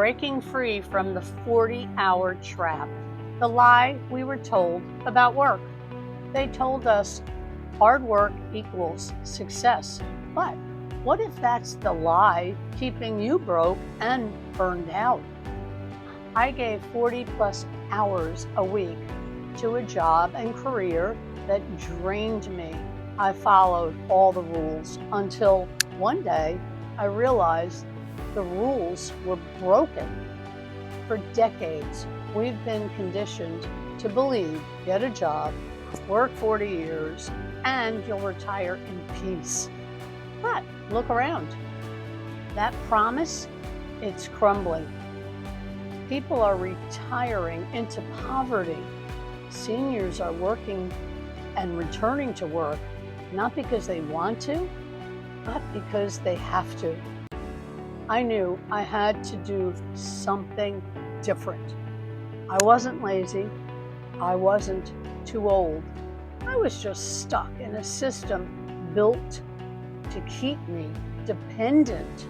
breaking free from the 40-hour trap, the lie we were told about work. They told us hard work equals success. But what if that's the lie keeping you broke and burned out? I gave 40 plus hours a week to a job and career that drained me. I followed all the rules until one day I realized the rules were broken. For decades, we've been conditioned to believe get a job, work 40 years, and you'll retire in peace. But look around. That promise, it's crumbling. People are retiring into poverty. Seniors are working and returning to work, not because they want to, but because they have to. I knew I had to do something different. I wasn't lazy. I wasn't too old. I was just stuck in a system built to keep me dependent.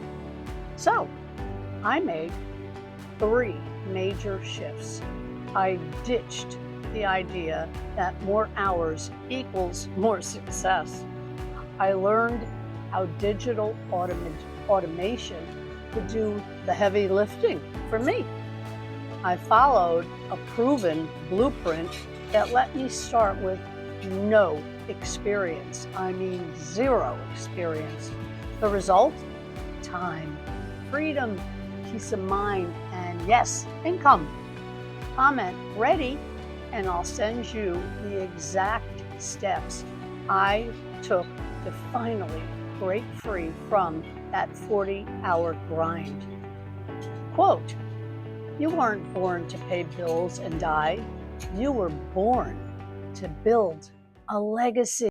So I made 3 major shifts. I ditched the idea that more hours equals more success. I learned how digital automation could do the heavy lifting for me. I followed a proven blueprint that let me start with no experience. I mean 0 experience. The result? Time, freedom, peace of mind, and yes, income. Comment ready, and I'll send you the exact steps I took to finally break free from that 40-hour grind. Quote, "You weren't born to pay bills and die. You were born to build a legacy."